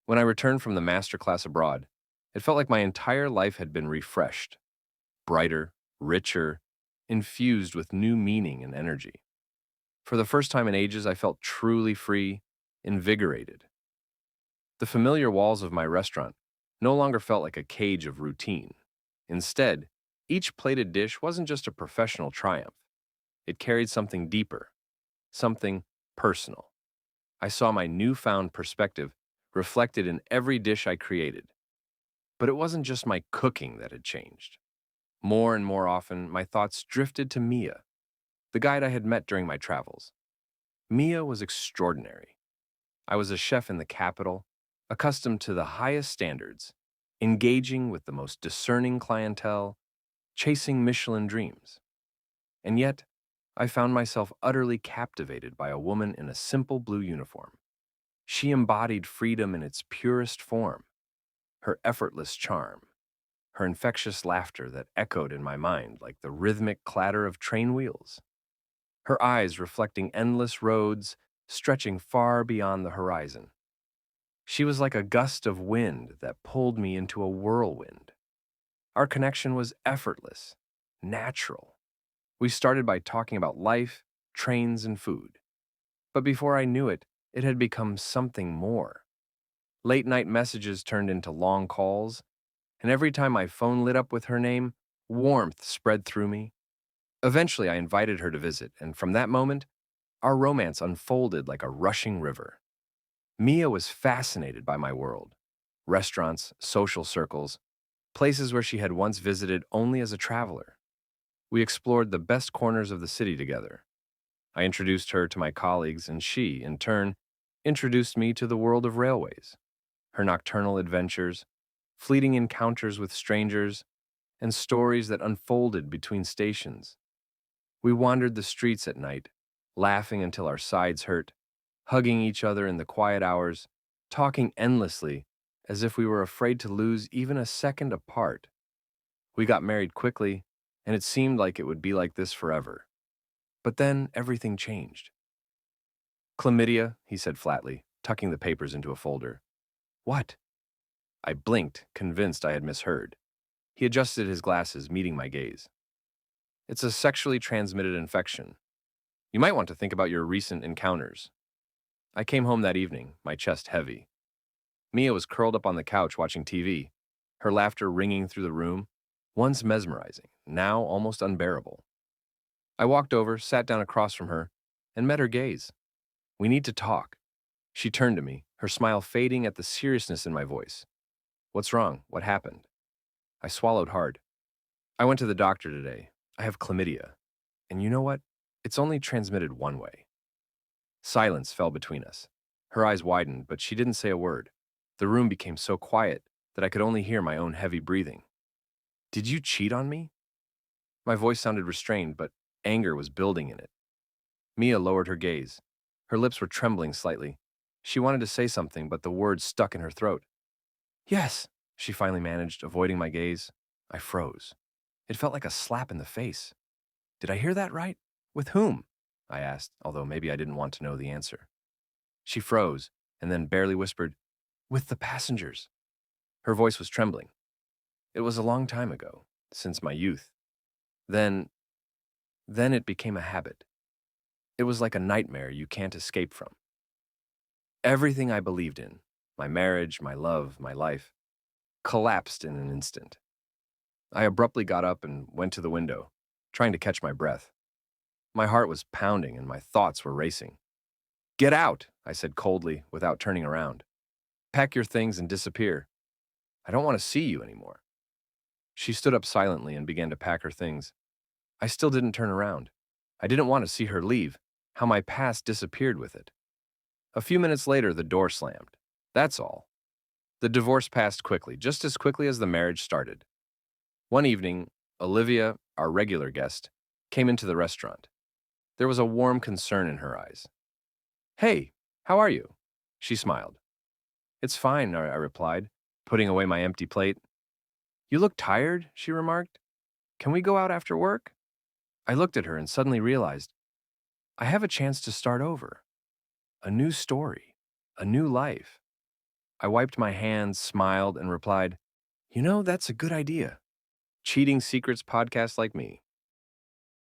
When I returned from the master class abroad, it felt like my entire life had been refreshed, brighter, richer, infused with new meaning and energy. For the first time in ages, I felt truly free, invigorated. The familiar walls of my restaurant no longer felt like a cage of routine. Instead, each plated dish wasn't just a professional triumph. It carried something deeper, something personal. I saw my newfound perspective reflected in every dish I created. But it wasn't just my cooking that had changed. More and more often, my thoughts drifted to Mia, the guide I had met during my travels. Mia was extraordinary. I was a chef in the capital, accustomed to the highest standards, engaging with the most discerning clientele, chasing Michelin dreams. And yet, I found myself utterly captivated by a woman in a simple blue uniform. She embodied freedom in its purest form, her effortless charm, her infectious laughter that echoed in my mind like the rhythmic clatter of train wheels, her eyes reflecting endless roads stretching far beyond the horizon. She was like a gust of wind that pulled me into a whirlwind. Our connection was effortless, natural. We started by talking about life, trains, and food. But before I knew it, it had become something more. Late night messages turned into long calls, and every time my phone lit up with her name, warmth spread through me. Eventually, I invited her to visit, and from that moment, our romance unfolded like a rushing river. Mia was fascinated by my world: restaurants, social circles, places where she had once visited only as a traveler. We explored the best corners of the city together. I introduced her to my colleagues, and she, in turn, introduced me to the world of railways, her nocturnal adventures, fleeting encounters with strangers, and stories that unfolded between stations. We wandered the streets at night, laughing until our sides hurt, hugging each other in the quiet hours, talking endlessly as if we were afraid to lose even a second apart. We got married quickly, and it seemed like it would be like this forever. But then everything changed. Chlamydia, he said flatly, tucking the papers into a folder. What? I blinked, convinced I had misheard. He adjusted his glasses, meeting my gaze. It's a sexually transmitted infection. You might want to think about your recent encounters. I came home that evening, my chest heavy. Mia was curled up on the couch watching TV, her laughter ringing through the room, once mesmerizing, now almost unbearable. I walked over, sat down across from her, and met her gaze. We need to talk. She turned to me, her smile fading at the seriousness in my voice. What's wrong? What happened? I swallowed hard. I went to the doctor today. I have chlamydia. And you know what? It's only transmitted one way. Silence fell between us. Her eyes widened, but she didn't say a word. The room became so quiet that I could only hear my own heavy breathing. Did you cheat on me? My voice sounded restrained, but anger was building in it. Mia lowered her gaze. Her lips were trembling slightly. She wanted to say something, but the words stuck in her throat. Yes, she finally managed, avoiding my gaze. I froze. It felt like a slap in the face. Did I hear that right? With whom? I asked, although maybe I didn't want to know the answer. She froze, and then barely whispered, with the passengers. Her voice was trembling. It was a long time ago, since my youth. Then, then it became a habit. It was like a nightmare you can't escape from. Everything I believed in, my marriage, my love, my life, collapsed in an instant. I abruptly got up and went to the window, trying to catch my breath. My heart was pounding and my thoughts were racing. Get out, I said coldly, without turning around. Pack your things and disappear. I don't want to see you anymore. She stood up silently and began to pack her things. I still didn't turn around. I didn't want to see her leave, how my past disappeared with it. A few minutes later, the door slammed. That's all. The divorce passed quickly, just as quickly as the marriage started. One evening, Olivia, our regular guest, came into the restaurant. There was a warm concern in her eyes. Hey, how are you? She smiled. It's fine, I replied, putting away my empty plate. You look tired, she remarked. Can we go out after work? I looked at her and suddenly realized I have a chance to start over. A new story, a new life. I wiped my hands, smiled, and replied, "You know, that's a good idea. Cheating secrets podcasts like me."